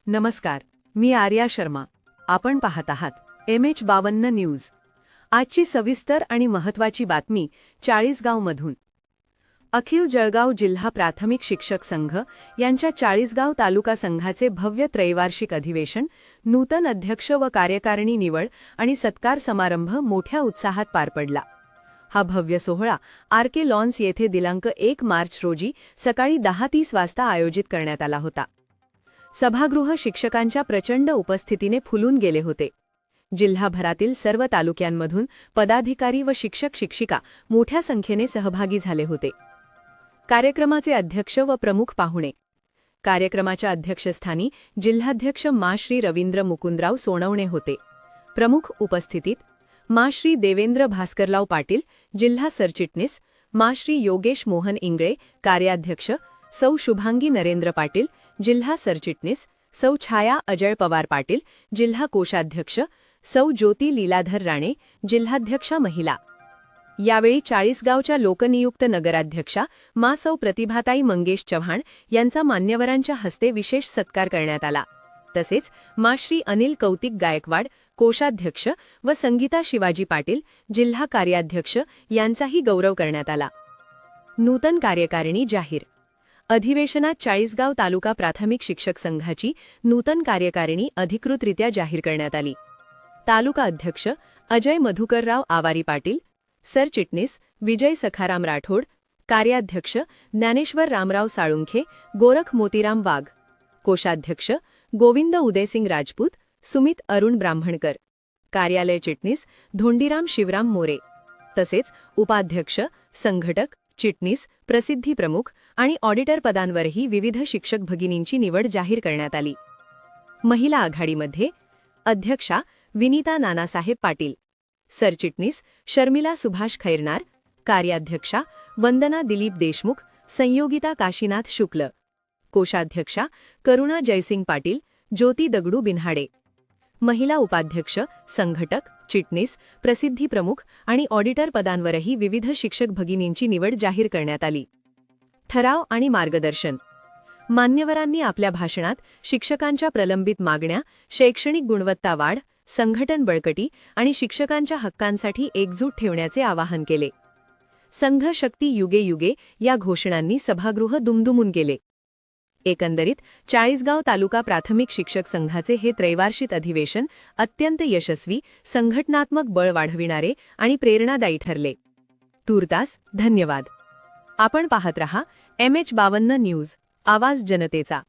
नमस्कार, मी आर्या शर्मा. आपण पाहत आहात MH52 न्यूज. आजची सविस्तर आणि महत्त्वाची बातमी चाळीसगावमधून. अखिल जळगाव जिल्हा प्राथमिक शिक्षक संघ यांच्या चाळीसगाव तालुका संघाचे भव्य त्रैवार्षिक अधिवेशन, नूतन अध्यक्ष व कार्यकारिणी निवड आणि सत्कार समारंभ मोठ्या उत्साहात पार पडला. हा भव्य सोहळा RK लॉन्स येथे दिनांक 1 मार्च रोजी सकाळी 10:30 वाजता आयोजित करण्यात आला होता. सभागृह शिक्षकांच्या प्रचंड उपस्थितीने फुलून गेले होते. जिल्हाभरातील सर्व तालुक्यांमधून पदाधिकारी व शिक्षक-शिक्षिका मोठ्या संख्येने सहभागी झाले होते. कार्यक्रमाचे अध्यक्ष व प्रमुख पाहुणे. कार्यक्रमाच्या अध्यक्षस्थानी जिल्हाध्यक्ष श्री रवींद्र मुकुंदराव सोनवणे होते. प्रमुख उपस्थितीत श्री देवेंद्र भास्करराव पाटील, जिल्हा सरचिटणीस, श्री योगेश मोहन इंगळे, कार्याध्यक्ष, सौ शुभांगी नरेंद्र पाटील, जिल्हा सरचिटणीस, सौ छाया अजय पवार पाटील, जिल्हा कोषाध्यक्ष, सौ ज्योती लीलाधर राणे, जिल्हाध्यक्षा महिला. यावेळी चाळीसगावच्या लोकनियुक्त नगराध्यक्षा सौ प्रतिभाताई मंगेश चव्हाण यांचा मान्यवरांच्या हस्ते विशेष सत्कार करण्यात आला. तसेच श्री अनिल कौतिक गायकवाड, कोषाध्यक्ष व संगीता शिवाजी पाटील, जिल्हा कार्याध्यक्ष यांचाही गौरव करण्यात आला. नूतन कार्यकारिणी जाहीर. अधिवेशनात चाळीसगाव तालुका प्राथमिक शिक्षक संघाची नूतन कार्यकारिणी अधिकृतरित्या जाहीर करण्यात आली. तालुका अध्यक्ष अजय मधुकरराव आवारी पाटील, सरचिटणीस विजय सखाराम राठोड, कार्याध्यक्ष ज्ञानेश्वर रामराव साळुंखे, गोरख मोतीराम वाघ, कोषाध्यक्ष गोविंद उदयसिंग राजपूत, सुमित अरुण ब्राह्मणकर, कार्यालय चिटणीस धोंडीराम शिवराम मोरे. तसेच उपाध्यक्ष, संघटक, चिटणीस, प्रसिद्धी प्रमुख आणि ऑडिटर पदांवरही विविध शिक्षक भगिनींची निवड जाहीर करण्यात आली. महिला आघाडीमध्ये अध्यक्षा विनीता नानासाहेब पाटील, सरचिटणीस शर्मिला सुभाष खैरनार, कार्याध्यक्षा वंदना दिलीप देशमुख, संयोगिता काशीनाथ शुक्ल, कोषाध्यक्षा करुणा जयसिंग पाटील, ज्योती दगडू बिन्हाडे. महिला उपाध्यक्ष, संघटक, चिटणीस, प्रसिद्धी प्रमुख आणि ऑडिटर पदांवरही विविध शिक्षक भगिनींची निवड जाहीर करण्यात आली. ठराव आणि मार्गदर्शन. मान्यवरांनी आपल्या भाषणात शिक्षकांच्या प्रलंबित मागण्या, शैक्षणिक गुणवत्ता वाढ, संघटन बळकटी आणि शिक्षकांच्या हक्कांसाठी एकजूट ठेवण्याचे आवाहन केले. संघ शक्ती युगे युगे या घोषणांनी सभागृह दुमदुमून गेले. एकंदरीत चाळीसगाव तालुका प्राथमिक शिक्षक संघाचे हे त्रैवार्षिक अधिवेशन अत्यंत यशस्वी, संघटनात्मक बळ वाढविणारे आणि प्रेरणादायी ठरले. तूर्तास धन्यवाद. आपण पाहत रहा MH52 न्यूज, आवाज जनतेचा.